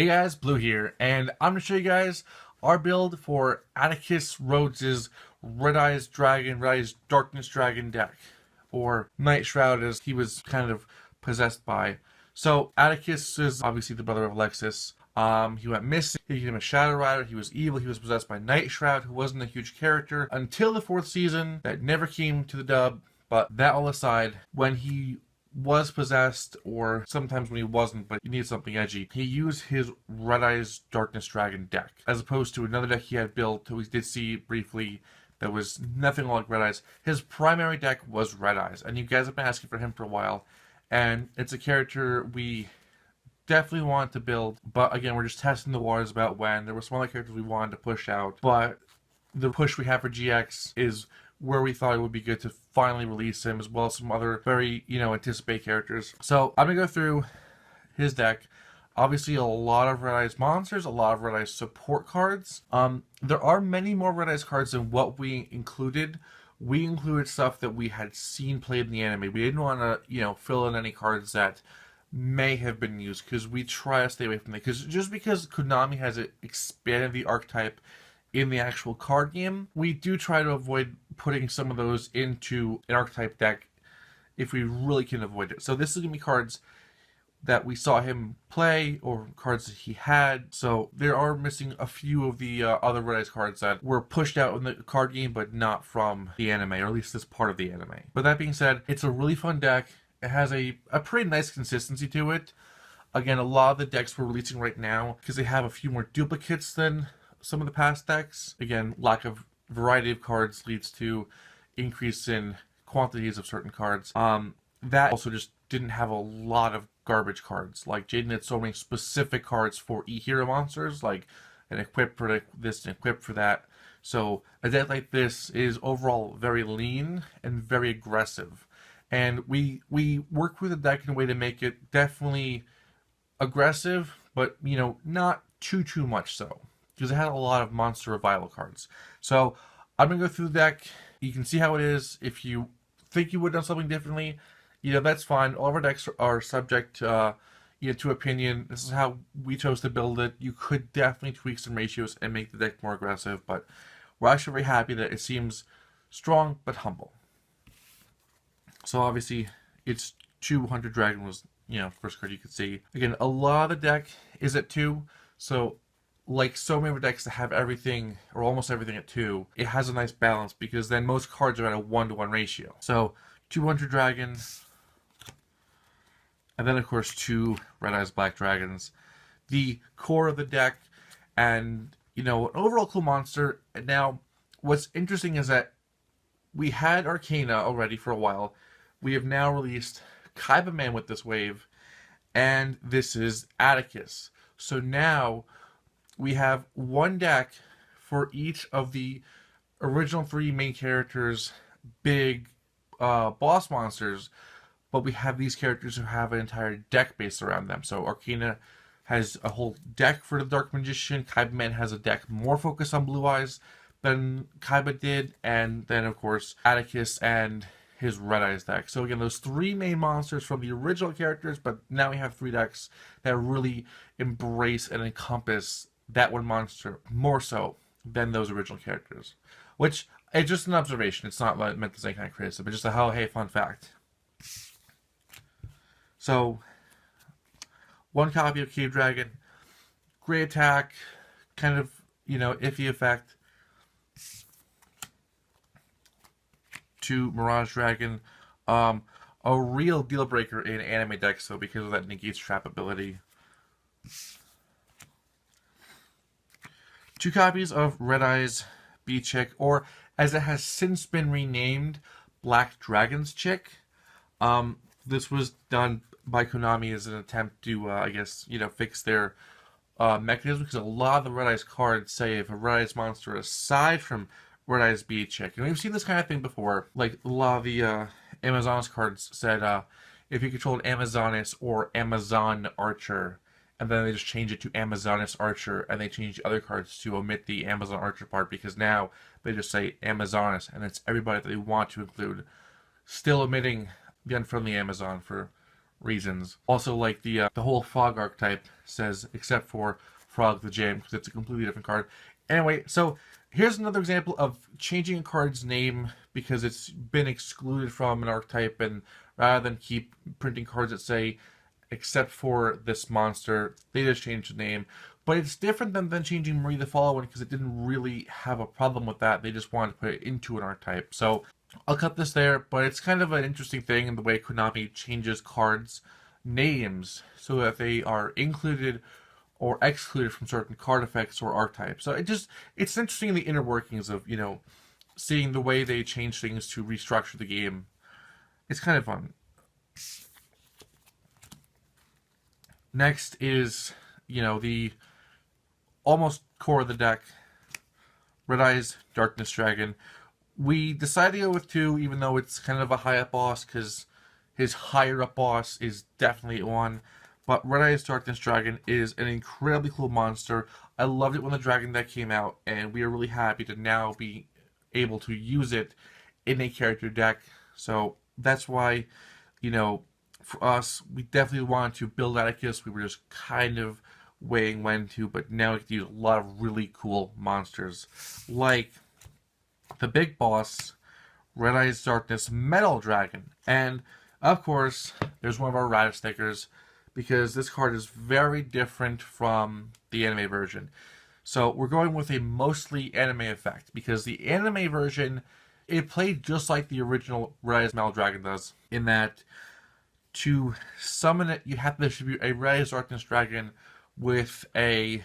Hey guys, Blue here, and I'm going to show you guys our build for Atticus Rhodes' Red Eyes Darkness Dragon deck, or Nightshroud as he was kind of possessed by. So Atticus is obviously the brother of Alexis. He went missing, he became a Shadow Rider, he was evil, he was possessed by Nightshroud, who wasn't a huge character until the 4th season, that never came to the dub. But that all aside, when he was possessed, or sometimes when he wasn't, but you need something edgy, he used his Red Eyes Darkness Dragon deck, as opposed to another deck he had built, who we did see briefly, that was nothing like Red Eyes. His primary deck was Red Eyes, and you guys have been asking for him for a while, and it's a character we definitely want to build, but again, we're just testing the waters about when. There were some other characters we wanted to push out, but the push we have for GX is where we thought it would be good to finally release him, as well as some other very, anticipated characters. So I'm going to go through his deck. Obviously, a lot of Red Eyes monsters, a lot of Red Eyes support cards. There are many more Red Eyes cards than what we included. We included stuff that we had seen played in the anime. We didn't want to, fill in any cards that may have been used, because we try to stay away from that. Just because Konami has expanded the archetype in the actual card game, we do try to avoid putting some of those into an archetype deck if we really can avoid it. So this is going to be cards that we saw him play, or cards that he had. So there are missing a few of the other Red Eyes cards that were pushed out in the card game, but not from the anime, or at least this part of the anime. But that being said, it's a really fun deck. It has a pretty nice consistency to it. Again, a lot of the decks we're releasing right now, because they have a few more duplicates than some of the past decks. Again, lack of variety of cards leads to increase in quantities of certain cards. That also just didn't have a lot of garbage cards. Like, Jaden had so many specific cards for E-Hero monsters, like an equip for this and equip for that. So a deck like this is overall very lean and very aggressive. And we work with the deck in a way to make it definitely aggressive, but, not too much so, because it had a lot of monster revival cards. So I'm going to go through the deck. You can see how it is. If you think you would have done something differently, that's fine. All of our decks are subject to opinion. This is how we chose to build it. You could definitely tweak some ratios and make the deck more aggressive, but we're actually very happy that it seems strong but humble. So obviously, it's 200 Dragon was, first card you could see. Again, a lot of the deck is at 2, so like so many decks that have everything, or almost everything at 2, it has a nice balance, because then most cards are at a 1-to-1 ratio. So 200 Dragon, and then of course 2 Red Eyes Black Dragons. The core of the deck, and an overall cool monster. Now, what's interesting is that we had Arcana already for a while. We have now released Kaiba Man with this wave, and this is Atticus. So now we have one deck for each of the original 3 main characters' big boss monsters, but we have these characters who have an entire deck based around them. So Arcana has a whole deck for the Dark Magician. Kaiba Man has a deck more focused on Blue Eyes than Kaiba did, and then of course Atticus and his Red Eyes deck. So again, those 3 main monsters from the original characters, but now we have 3 decks that really embrace and encompass that one monster more so than those original characters. Which, it's just an observation. It's not meant as any kind of criticism, but just a fun fact. So, 1 copy of Cave Dragon, great attack, kind of, iffy effect. 2 Mirage Dragon, a real deal breaker in anime decks, though, because of that negates trap ability. 2 copies of Red Eyes B Chick, or as it has since been renamed, Black Dragon's Chick. This was done by Konami as an attempt to, fix their mechanism, because a lot of the Red Eyes cards say if a Red Eyes monster aside from Red Eyes B Chick, and we've seen this kind of thing before. Like, a lot of the Amazonas cards said if you controlled Amazonas or Amazon Archer, and then they just change it to Amazonas Archer, and they change other cards to omit the Amazon Archer part, because now they just say Amazonas, and it's everybody that they want to include, still omitting the unfriendly Amazon for reasons. Also, like the whole Frog archetype says, except for Frog the Jam, because it's a completely different card. Anyway, so here's another example of changing a card's name because it's been excluded from an archetype, and rather than keep printing cards that say, except for this monster, they just changed the name. But it's different than changing Marie the Follow One, because it didn't really have a problem with that. They just wanted to put it into an archetype. So I'll cut this there, but it's kind of an interesting thing in the way Konami changes cards' names so that they are included or excluded from certain card effects or archetypes. So it's interesting in the inner workings of, seeing the way they change things to restructure the game. It's kind of fun. Next is, the almost core of the deck, Red Eyes Darkness Dragon. We decided to go with 2, even though it's kind of a high up boss, because his higher up boss is definitely 1. But Red Eyes Darkness Dragon is an incredibly cool monster. I loved it when the Dragon deck came out, and we are really happy to now be able to use it in a character deck. So that's why, for us, we definitely wanted to build Atticus. We were just kind of weighing when to, but now we can use a lot of really cool monsters, like the big boss, Red Eyes Darkness Metal Dragon. And, of course, there's one of our Radish stickers, because this card is very different from the anime version. So we're going with a mostly anime effect, because the anime version, it played just like the original Red Eyes Metal Dragon does, in that to summon it, you have to distribute a Red Eyes Darkness Dragon with a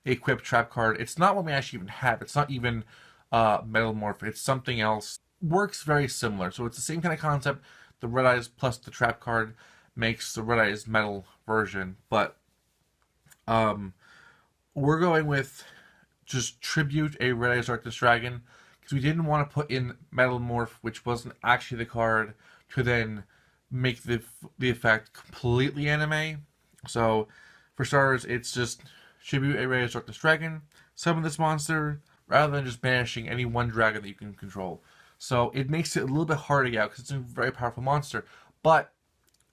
equipped trap card. It's not one we actually even have. It's not even Metal Morph. It's something else. Works very similar. So it's the same kind of concept. The Red Eyes plus the trap card makes the Red Eyes Metal version. But we're going with just tribute a Red Eyes Darkness Dragon, because we didn't want to put in Metal Morph, which wasn't actually the card, to then make the effect completely anime. So for starters, it's just tribute a Red Eyes Darkness Dragon, summon this monster, rather than just banishing any one dragon that you can control. So it makes it a little bit harder to get out, because it's a very powerful monster. But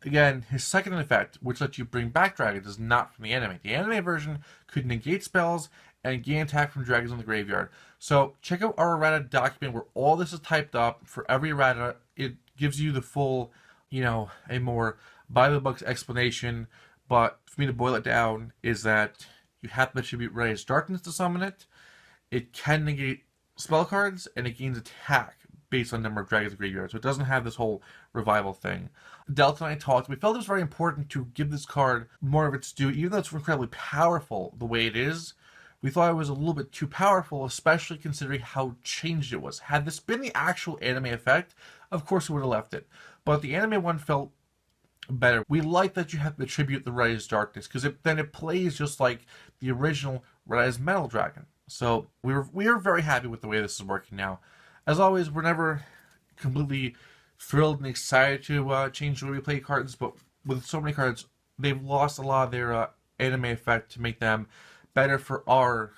again, his second effect, which lets you bring back dragons, is not from the anime. The anime version could negate spells and gain attack from dragons on the graveyard. So check out our errata document where all this is typed up. For every errata, it gives you the full, a more by-the-books explanation. But for me to boil it down, is that you have to attribute Red Eyes Darkness to summon it. It can negate spell cards, and it gains attack based on number of dragons in the graveyard. So it doesn't have this whole revival thing. Delta and I talked. We felt it was very important to give this card more of its due, even though it's incredibly powerful the way it is. We thought it was a little bit too powerful, especially considering how changed it was. Had this been the actual anime effect, of course we would have left it. But the anime one felt better. We like that you have to attribute the Red Eyes Darkness, because then it plays just like the original Red Eyes Metal Dragon. So we are very happy with the way this is working now. As always, we're never completely thrilled and excited to change the way we play cards, but with so many cards, they've lost a lot of their anime effect to make them better for our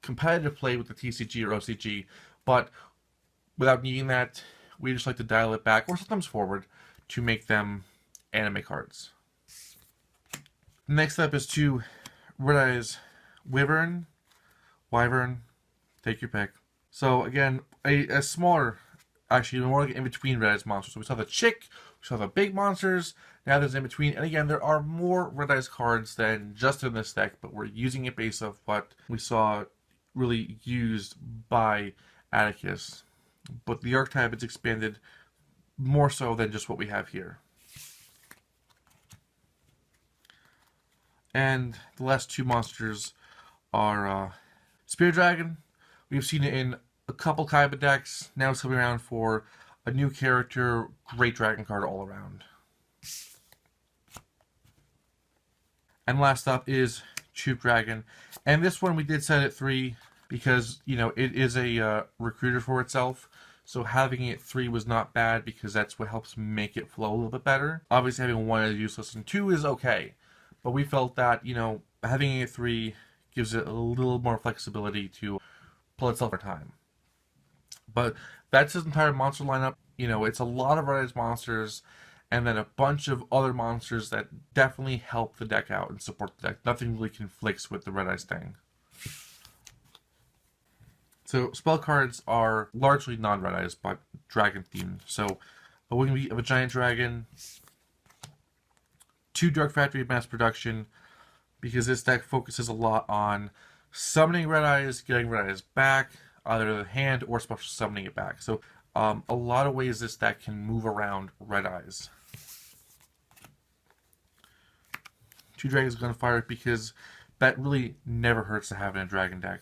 competitive play with the TCG or OCG. But without needing that, we just like to dial it back, or sometimes forward, to make them anime cards. Next up is 2 Red Eyes Wyvern, take your pick. So again, a smaller, actually more like in between Red Eyes monsters. So we saw the chick, we saw the big monsters, now there's in between. And again, there are more Red Eyes cards than just in this deck, but we're using it based off what we saw really used by Atticus. But the archetype is expanded more so than just what we have here. And the last 2 monsters are Spear Dragon. We've seen it in a couple Kaiba decks. Now it's coming around for a new character. Great dragon card all around. And last up is Troop Dragon. And this one we did set at 3 because, it is a recruiter for itself. So having it 3 was not bad, because that's what helps make it flow a little bit better. Obviously having 1 is useless and 2 is okay. But we felt that, having it 3 gives it a little more flexibility to pull itself over time. But that's his entire monster lineup. It's a lot of Red Eyes monsters, and then a bunch of other monsters that definitely help the deck out and support the deck. Nothing really conflicts with the Red Eyes thing. So spell cards are largely non-Red Eyes, but dragon themed. So a Wing of a Giant Dragon, 2 Dark Factory Mass Production, because this deck focuses a lot on summoning Red Eyes, getting Red Eyes back, either the hand or special summoning it back. So a lot of ways this deck can move around Red Eyes. 2 Dragons Gunfire, because that really never hurts to have in a dragon deck.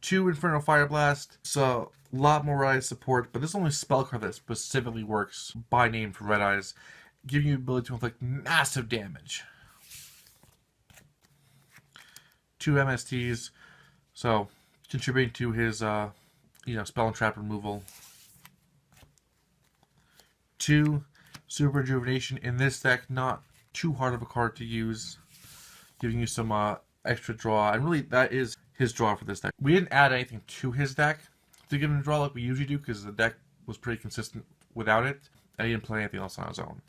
2 Infernal Fire Blast, so a lot more Red Eyes support, but this is only a spell card that specifically works by name for Red Eyes, giving you the ability to inflict massive damage. 2 MSTs, so contributing to his spell and trap removal. 2 Super Rejuvenation in this deck, not too hard of a card to use, giving you some extra draw, and really that is his draw for this deck. We didn't add anything to his deck to give him a draw like we usually do, because the deck was pretty consistent without it, and he didn't play anything else on his own.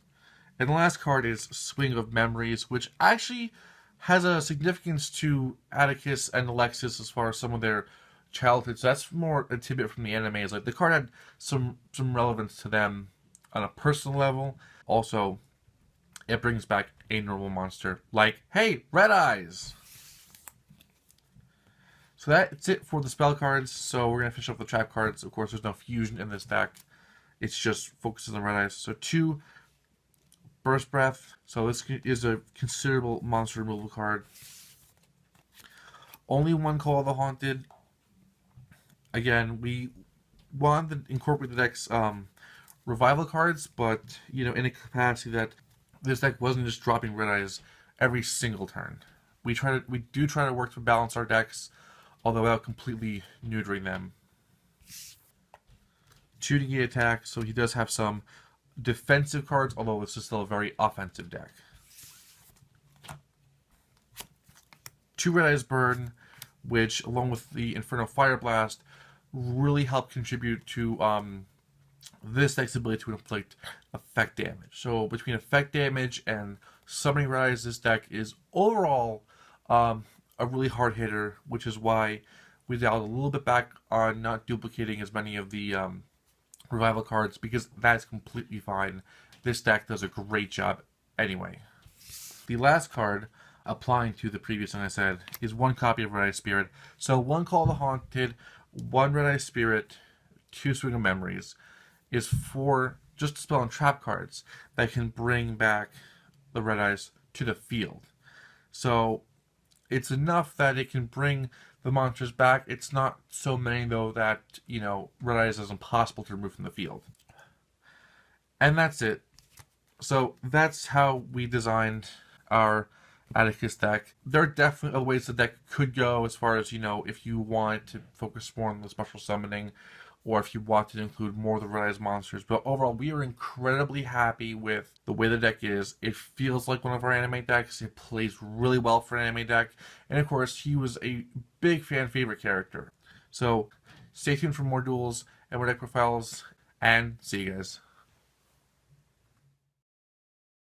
And the last card is Swing of Memories, which actually has a significance to Atticus and Alexis as far as some of their childhood. So that's more a tidbit from the anime. Is like the card had some relevance to them on a personal level. Also, it brings back a normal monster like, hey, Red Eyes! So that's it for the spell cards. So we're going to finish up the trap cards. Of course, there's no fusion in this deck. It's just focuses on Red Eyes. So 2 Burst Breath. So this is a considerable monster removal card. Only 1 Call of the Haunted. Again, we wanted to incorporate the deck's revival cards, but in a capacity that this deck wasn't just dropping Red Eyes every single turn. We do try to work to balance our decks, although without completely neutering them. 2 negate attack, so he does have some defensive cards, although this is still a very offensive deck. 2 Red Eyes Burn, which along with the Infernal Fire Blast really help contribute to this deck's ability to inflict effect damage. So between effect damage and summoning Red Eyes, this deck is overall a really hard hitter, which is why we dialed a little bit back on not duplicating as many of the revival cards, because that's completely fine. This deck does a great job anyway. The last card, applying to the previous one I said, is 1 copy of Red Eye Spirit. So 1 Call of the Haunted, 1 Red Eye Spirit, 2 Swing of Memories, is for just spell and trap cards that can bring back the Red Eyes to the field. So it's enough that it can bring the monsters back. It's not so many, though, that, Red Eyes is impossible to remove from the field. And that's it. So that's how we designed our Atticus deck. There are definitely other ways the deck could go, as far as, if you want to focus more on the special summoning, or if you want to include more of the Red Eyes monsters. But overall, we are incredibly happy with the way the deck is. It feels like one of our anime decks. It plays really well for an anime deck. And of course, he was a big fan favorite character. So stay tuned for more duels and more deck profiles, and see you guys.